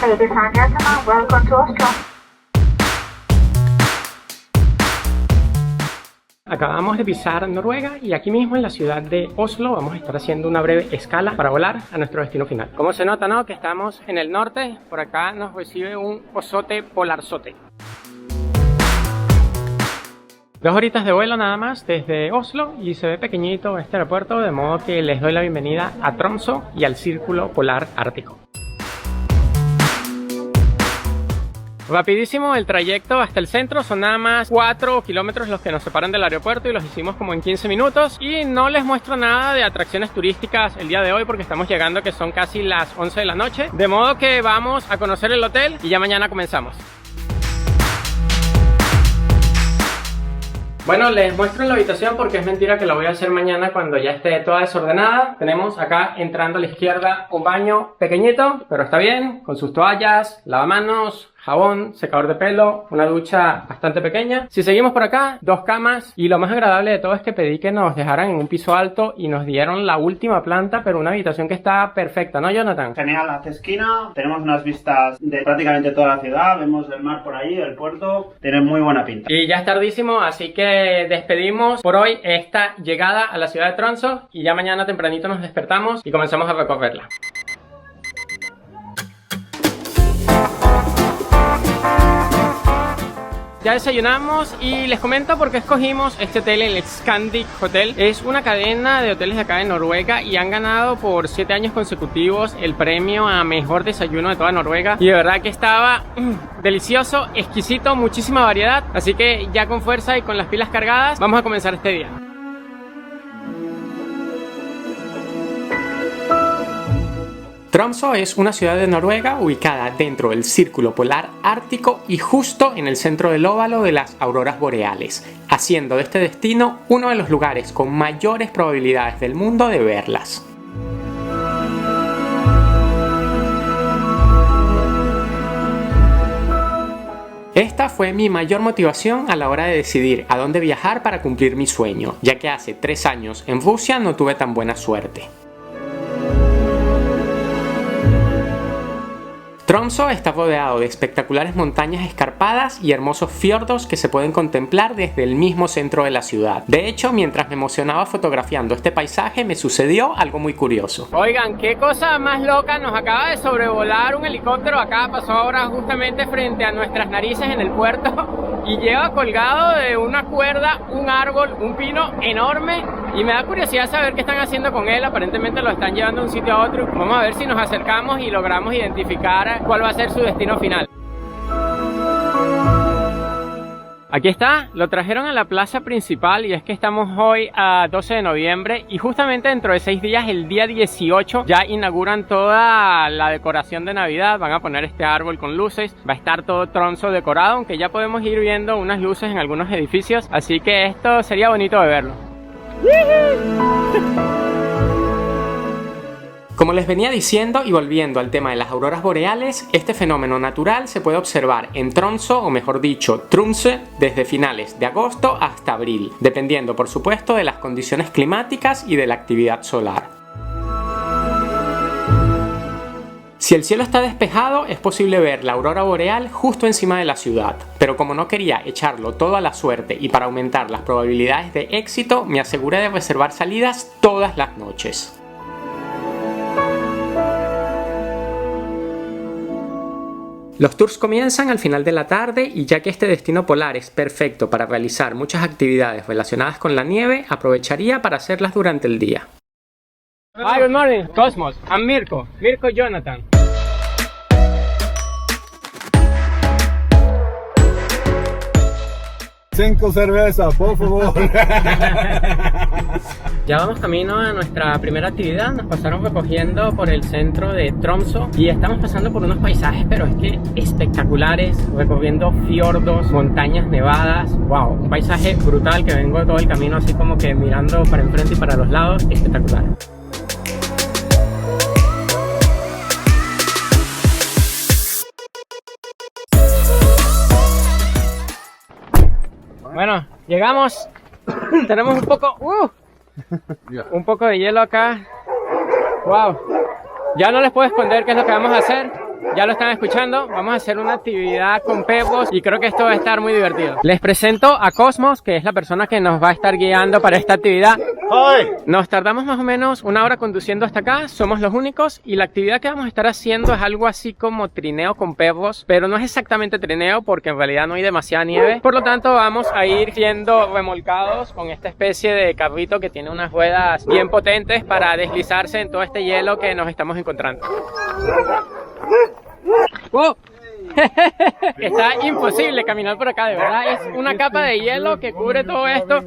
Ladies and gentlemen, welcome to Oslo. Acabamos de pisar Noruega y aquí mismo en la ciudad de Oslo vamos a estar haciendo una breve escala para volar a nuestro destino final. Como se nota, ¿no? Que estamos en el norte, por acá nos recibe un osote polarzote. 2 horitas de vuelo nada más desde Oslo y se ve pequeñito este aeropuerto, de modo que les doy la bienvenida a Tromsø y al Círculo Polar Ártico. Rapidísimo el trayecto hasta el centro, son nada más 4 kilómetros los que nos separan del aeropuerto y los hicimos como en 15 minutos. Y no les muestro nada de atracciones turísticas el día de hoy porque estamos llegando, que son casi las 11 de la noche. De modo que vamos a conocer el hotel y ya mañana comenzamos. Bueno, les muestro la habitación porque es mentira que lo voy a hacer mañana cuando ya esté toda desordenada. Tenemos acá, entrando a la izquierda, un baño pequeñito, pero está bien, con sus toallas, lavamanos, jabón, secador de pelo, una ducha bastante pequeña. Si seguimos por acá, 2 camas y lo más agradable de todo es que pedí que nos dejaran en un piso alto y nos dieron la última planta, pero una habitación que está perfecta, ¿no, Jonathan? Genial, hace esquina, tenemos unas vistas de prácticamente toda la ciudad, vemos el mar por ahí, el puerto, tiene muy buena pinta. Y ya es tardísimo, así que despedimos por hoy esta llegada a la ciudad de Tromsø y ya mañana tempranito nos despertamos y comenzamos a recorrerla. Ya desayunamos y les comento por qué escogimos este hotel, el Scandic Hotel. Es una cadena de hoteles de acá de Noruega y han ganado por 7 años consecutivos el premio a mejor desayuno de toda Noruega. Y de verdad que estaba delicioso, exquisito, muchísima variedad. Así que ya con fuerza y con las pilas cargadas, vamos a comenzar este día. Tromsø es una ciudad de Noruega ubicada dentro del Círculo Polar Ártico y justo en el centro del óvalo de las auroras boreales, haciendo de este destino uno de los lugares con mayores probabilidades del mundo de verlas. Esta fue mi mayor motivación a la hora de decidir a dónde viajar para cumplir mi sueño, ya que hace 3 años en Rusia no tuve tan buena suerte. Tromsø está rodeado de espectaculares montañas escarpadas y hermosos fiordos que se pueden contemplar desde el mismo centro de la ciudad. De hecho, mientras me emocionaba fotografiando este paisaje, me sucedió algo muy curioso. Oigan, qué cosa más loca, nos acaba de sobrevolar un helicóptero acá, pasó ahora justamente frente a nuestras narices en el puerto y lleva colgado de una cuerda un árbol, un pino enorme, y me da curiosidad saber qué están haciendo con él. Aparentemente lo están llevando de un sitio a otro. Vamos a ver si nos acercamos y logramos identificar cuál va a ser su destino final. Aquí está, lo trajeron a la plaza principal y es que estamos hoy a 12 de noviembre y justamente dentro de 6 días, el día 18, ya inauguran toda la decoración de Navidad. Van a poner este árbol con luces, va a estar todo Tromsø decorado, aunque ya podemos ir viendo unas luces en algunos edificios, así que esto sería bonito de verlo. Como les venía diciendo y volviendo al tema de las auroras boreales, este fenómeno natural se puede observar en Tromsø, o mejor dicho, Tromsø, desde finales de agosto hasta abril, dependiendo por supuesto de las condiciones climáticas y de la actividad solar. Si el cielo está despejado, es posible ver la aurora boreal justo encima de la ciudad, pero como no quería echarlo todo a la suerte y para aumentar las probabilidades de éxito, me aseguré de reservar salidas todas las noches. Los tours comienzan al final de la tarde y ya que este destino polar es perfecto para realizar muchas actividades relacionadas con la nieve, aprovecharía para hacerlas durante el día. Hi, good morning, Cosmos. I'm Mirko Jonathan. 5 cervezas, por favor. Ya vamos camino a nuestra primera actividad. Nos pasaron recogiendo por el centro de Tromsø y estamos pasando por unos paisajes, pero es que espectaculares, recorriendo fiordos, montañas nevadas. Wow, un paisaje brutal que vengo todo el camino así como que mirando para enfrente y para los lados. Espectacular. Bueno, llegamos. Tenemos un poco de hielo acá. Wow. Ya no les puedo esconder qué es lo que vamos a hacer, Ya lo están escuchando, vamos a hacer una actividad con perros y creo que esto va a estar muy divertido. Les presento a Cosmos, que es la persona que nos va a estar guiando para esta actividad. Hi. Nos tardamos más o menos una hora conduciendo hasta acá, somos los únicos y la actividad que vamos a estar haciendo es algo así como trineo con perros, pero no es exactamente trineo porque en realidad no hay demasiada nieve, por lo tanto vamos a ir siendo remolcados con esta especie de carrito que tiene unas ruedas bien potentes para deslizarse en todo este hielo que nos estamos encontrando. ¡Wow! Está imposible caminar por acá, de verdad, es una capa de hielo que cubre todo esto.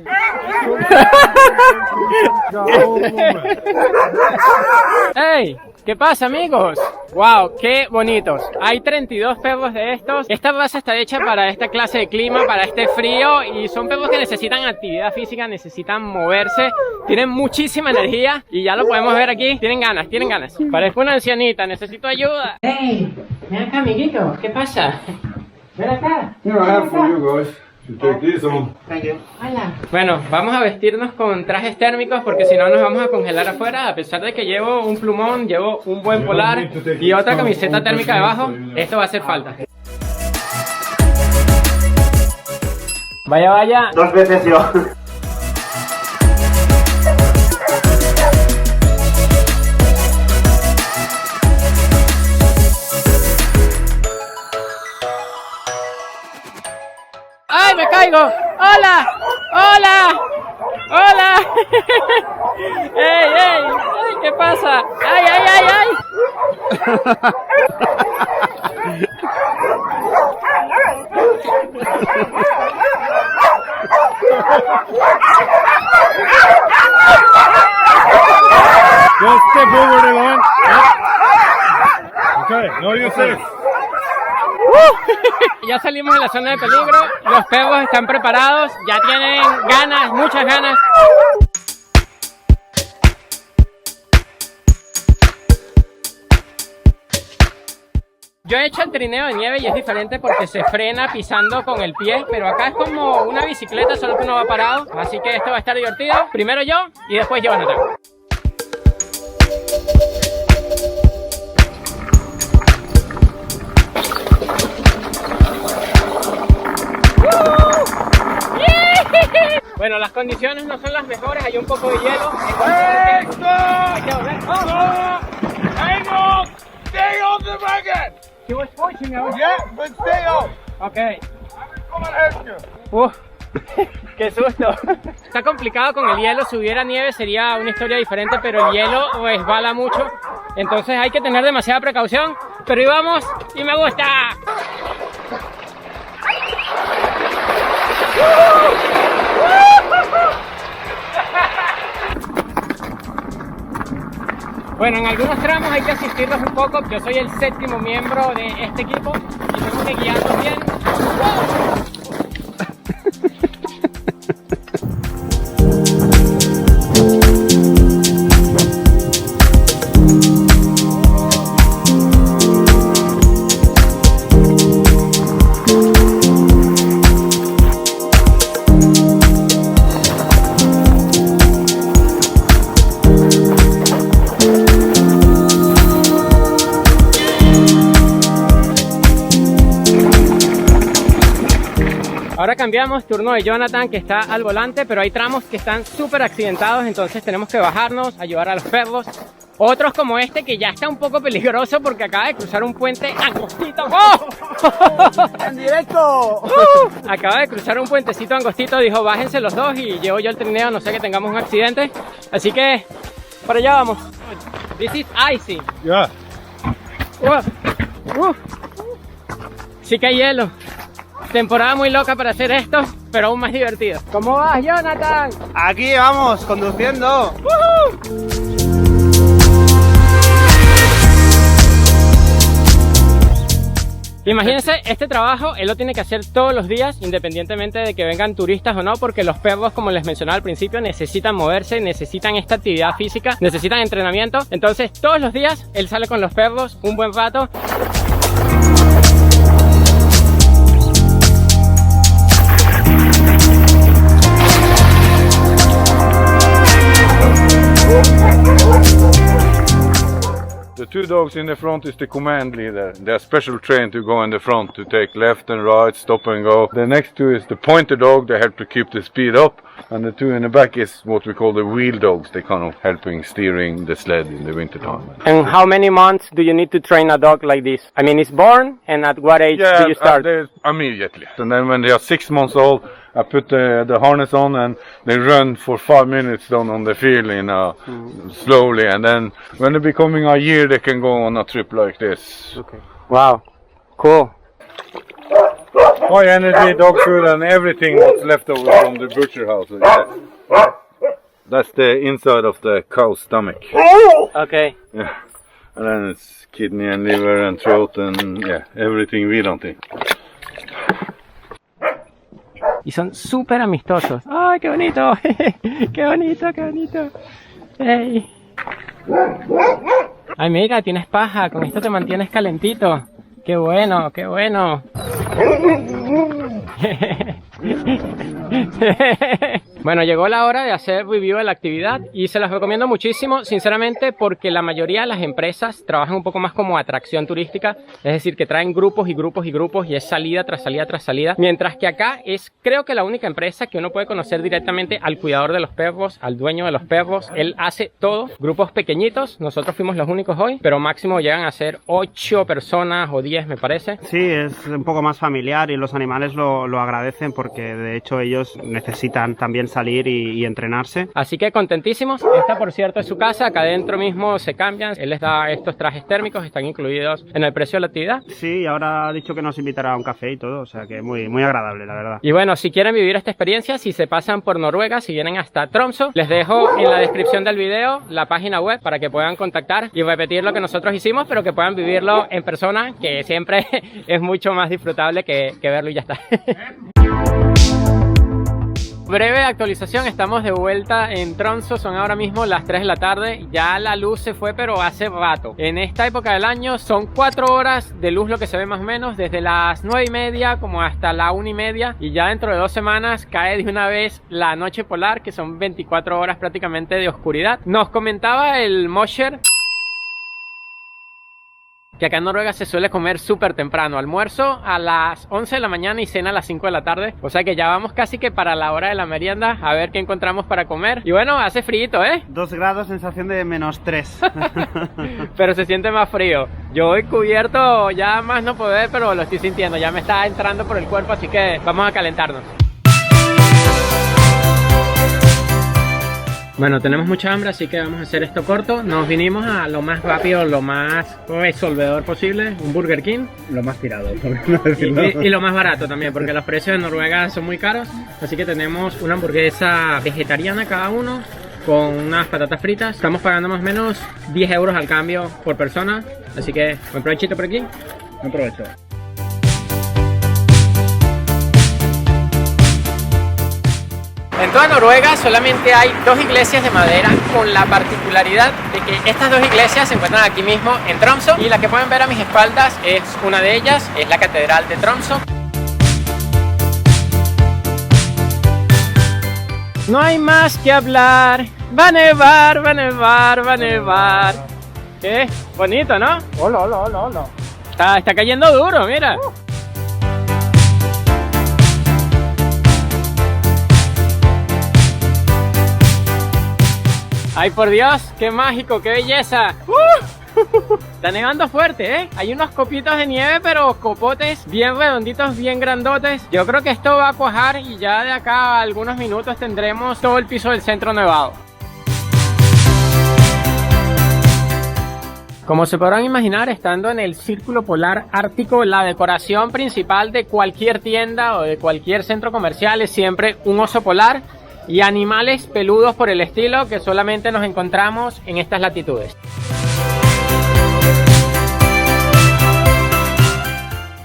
¡Hey! ¿Qué pasa, amigos? ¡Wow! ¡Qué bonitos! Hay 32 perros de estos. Esta raza está hecha para esta clase de clima, para este frío, y son perros que necesitan actividad física, necesitan moverse, tienen muchísima energía y ya lo podemos ver aquí. Tienen ganas, tienen ganas. Parezco una ancianita, necesito ayuda. ¡Hey! Ven acá, amiguito. ¿Qué pasa? Ven acá. Here I have for you guys. You take this on. Thank you. Hola. Bueno, vamos a vestirnos con trajes térmicos porque si no nos vamos a congelar afuera. A pesar de que llevo un plumón, llevo un buen polar y otra camiseta térmica debajo, esto va a hacer falta. Vaya, vaya. 2 veces yo. ¡Ay, me caigo! ¡Hola! ¡Hola! ¡Hola! ¡Ey, ey! ¡Ay, qué pasa! ¡Ay, ay, ay, ay! Just step over the line. Okay, now you're safe. Ya salimos de la zona de peligro, los perros están preparados, ya tienen ganas, muchas ganas. Yo he hecho el trineo de nieve y es diferente porque se frena pisando con el pie, pero acá es como una bicicleta, solo que uno va parado, así que esto va a estar divertido. Primero yo y después Jonathan. Bueno, las condiciones no son las mejores, hay un poco de hielo. Hay que volver. Stay on the wagon. He was pushing us. Yeah, but stay on. Okay. Come and help you. ¡Qué susto! Está complicado con el hielo, si hubiera nieve sería una historia diferente, pero el hielo resbala mucho, entonces hay que tener demasiada precaución, pero ahí vamos y me gusta. Bueno, en algunos tramos hay que asistirlos un poco. Yo soy el 7º miembro de este equipo y tengo que guiarlos bien. Ahora cambiamos, turno de Jonathan, que está al volante, pero hay tramos que están súper accidentados, entonces tenemos que bajarnos, ayudar a los perros. Otros como este que ya está un poco peligroso porque acaba de cruzar un puente angostito. ¡Oh! ¡En directo! Acaba de cruzar un puentecito angostito, dijo bájense los dos y llevo yo el trineo, no sé que tengamos un accidente. Así que, para allá vamos. This is icy. Yeah. Sí que hay hielo. Temporada muy loca para hacer esto, pero aún más divertido. ¿Cómo vas, Jonathan? Aquí vamos, conduciendo. Imagínense, este trabajo él lo tiene que hacer todos los días, independientemente de que vengan turistas o no, porque los perros, como les mencionaba al principio, necesitan moverse, necesitan esta actividad física, necesitan entrenamiento. Entonces, todos los días él sale con los perros un buen rato. The two dogs in the front is the command leader. They're special trained to go in the front to take left and right, stop and go. The next two is the pointer dog. They help to keep the speed up. And the two in the back is what we call the wheel dogs. They kind of helping steering the sled in the winter time. And how many months do you need to train a dog like this? I mean, it's born, and at what age do you start? Immediately. And then when they are 6 months old, I put the harness on and they run for 5 minutes down on the field, slowly. And then when they're becoming a year, they can go on a trip like this. Okay. Wow, cool. High energy, dog food, and everything what's left over from the butcher house. That's the inside of the cow's stomach. Okay. Yeah. And then it's kidney and liver and throat and everything we don't eat. Y son súper amistosos. ¡Ay, qué bonito! ¡Qué bonito, qué bonito! ¡Hey! Ay, mira, tienes paja. Con esto te mantienes calentito. ¡Qué bueno, qué bueno! Bueno, llegó la hora de hacer review de la actividad y se las recomiendo muchísimo, sinceramente, porque la mayoría de las empresas trabajan un poco más como atracción turística, es decir, que traen grupos y grupos y grupos y es salida tras salida tras salida, mientras que acá es, creo que la única empresa que uno puede conocer directamente al cuidador de los perros, al dueño de los perros. Él hace todo, grupos pequeñitos, nosotros fuimos los únicos hoy, pero máximo llegan a ser 8 personas o 10, me parece. Sí, es un poco más familiar y los animales lo agradecen porque de hecho ellos necesitan también salir y entrenarse. Así que contentísimos. Esta, por cierto, es su casa. Acá adentro mismo se cambian. Él les da estos trajes térmicos, están incluidos en el precio de la actividad. Sí, ahora ha dicho que nos invitará a un café y todo, o sea que muy, muy agradable, la verdad. Y bueno, si quieren vivir esta experiencia, si se pasan por Noruega, si vienen hasta Tromsø, les dejo en la descripción del video la página web para que puedan contactar y repetir lo que nosotros hicimos, pero que puedan vivirlo en persona, que siempre es mucho más disfrutable que verlo y ya está. Breve actualización, estamos de vuelta en Tromsø, son ahora mismo las 3 de la tarde, ya la luz se fue pero hace rato. En esta época del año son 4 horas de luz lo que se ve más o menos, desde las 9:30 como hasta la 1:30, y ya dentro de 2 semanas cae de una vez la noche polar, que son 24 horas prácticamente de oscuridad. Nos comentaba el Mosher que acá en Noruega se suele comer súper temprano, almuerzo a las 11 de la mañana y cena a las 5 de la tarde, o sea que ya vamos casi que para la hora de la merienda, a ver qué encontramos para comer. Y bueno, hace frío, 2 grados, sensación de -3. Pero se siente más frío. Yo voy cubierto ya más no poder, pero lo estoy sintiendo, ya me está entrando por el cuerpo, así que vamos a calentarnos. Bueno, tenemos mucha hambre, así que vamos a hacer esto corto. Nos vinimos a lo más rápido, lo más resolvedor posible, un Burger King. Lo más tirado, por no decirlo. Y lo más barato también, porque los precios en Noruega son muy caros. Así que tenemos una hamburguesa vegetariana cada uno, con unas patatas fritas. Estamos pagando más o menos 10 euros al cambio por persona. Así que, buen provechito por aquí. Buen provecho. En toda Noruega solamente hay 2 iglesias de madera, con la particularidad de que estas 2 iglesias se encuentran aquí mismo en Tromsø, y la que pueden ver a mis espaldas es una de ellas, es la Catedral de Tromsø. No hay más que hablar, va a nevar, va a nevar, va a nevar. Qué bonito, ¿no? Hola, hola, hola, hola. Está cayendo duro, mira. ¡Ay, por Dios! ¡Qué mágico! ¡Qué belleza! Está nevando fuerte, ¿eh? Hay unos copitos de nieve, pero copotes bien redonditos, bien grandotes. Yo creo que esto va a cuajar y ya de acá a algunos minutos tendremos todo el piso del centro nevado. Como se podrán imaginar, estando en el Círculo Polar Ártico, la decoración principal de cualquier tienda o de cualquier centro comercial es siempre un oso polar y animales peludos por el estilo que solamente nos encontramos en estas latitudes.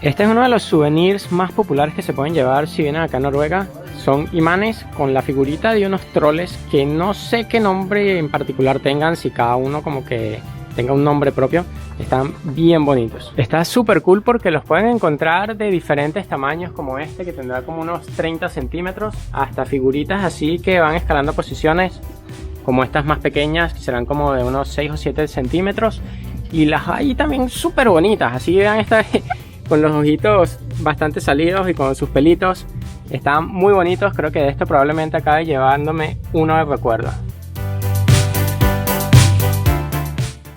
Este es uno de los souvenirs más populares que se pueden llevar si vienen acá a Noruega. Son imanes con la figurita de unos troles que no sé qué nombre en particular tengan, si cada uno como que tenga un nombre propio. Están bien bonitos. Está súper cool porque los pueden encontrar de diferentes tamaños, como este que tendrá como unos 30 centímetros, hasta figuritas así que van escalando posiciones, como estas más pequeñas que serán como de unos 6 o 7 centímetros. Y las hay también súper bonitas, así vean esta con los ojitos bastante salidos y con sus pelitos. Están muy bonitos, creo que de esto probablemente acabe llevándome uno de recuerdo.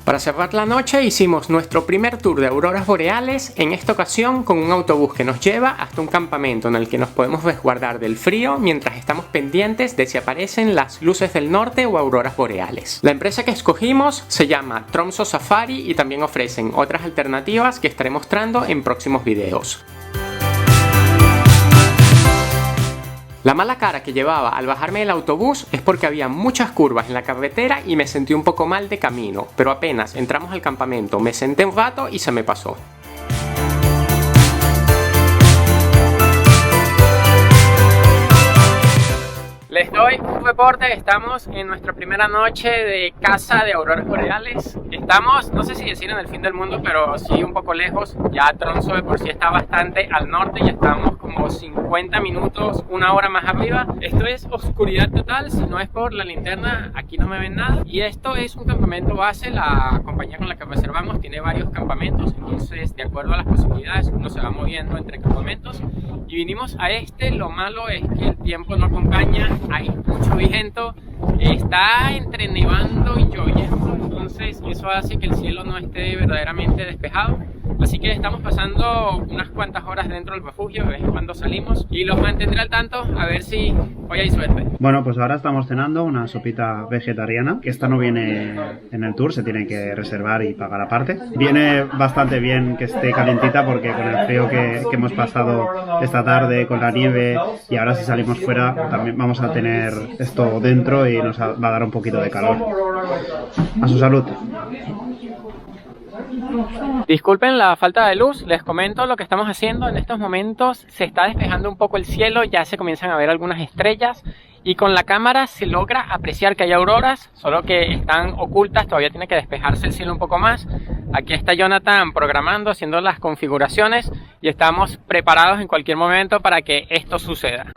Para cerrar la noche hicimos nuestro primer tour de auroras boreales, en esta ocasión con un autobús que nos lleva hasta un campamento en el que nos podemos resguardar del frío mientras estamos pendientes de si aparecen las luces del norte o auroras boreales. La empresa que escogimos se llama Tromsø Safari y también ofrecen otras alternativas que estaré mostrando en próximos videos. La mala cara que llevaba al bajarme del autobús es porque había muchas curvas en la carretera y me sentí un poco mal de camino, pero apenas entramos al campamento me senté un rato y se me pasó. Les doy un reporte, estamos en nuestra primera noche de caza de auroras boreales. Estamos, no sé si decir en el fin del mundo, pero sí un poco lejos. Ya Tromsø de por sí está bastante al norte, ya estamos como 50 minutos, una hora más arriba. Esto es oscuridad total, si no es por la linterna aquí no me ven nada. Y esto es un campamento base, la compañía con la que reservamos tiene varios campamentos, entonces de acuerdo a las posibilidades uno se va moviendo entre campamentos. Y vinimos a este, lo malo es que el tiempo no acompaña, hay mucho viento, está entre nevando y lloviendo, entonces eso hace que el cielo no esté verdaderamente despejado. Así que estamos pasando unas cuantas horas dentro del refugio, de vez en cuando salimos y los mantendré al tanto a ver si hoy hay suerte. Bueno, pues ahora estamos cenando una sopita vegetariana, que esta no viene en el tour, se tiene que reservar y pagar aparte. Viene bastante bien que esté calentita porque con el frío que hemos pasado esta tarde, con la nieve y ahora si salimos fuera también vamos a tener esto dentro y nos va a dar un poquito de calor. A su salud. Disculpen la falta de luz, les comento lo que estamos haciendo. En estos momentos se está despejando un poco el cielo, ya se comienzan a ver algunas estrellas y con la cámara se logra apreciar que hay auroras, solo que están ocultas, todavía tiene que despejarse el cielo un poco más. Aquí está Jonathan programando, haciendo las configuraciones y estamos preparados en cualquier momento para que esto suceda.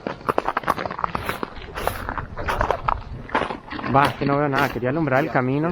Va, es que no veo nada, quería alumbrar el camino.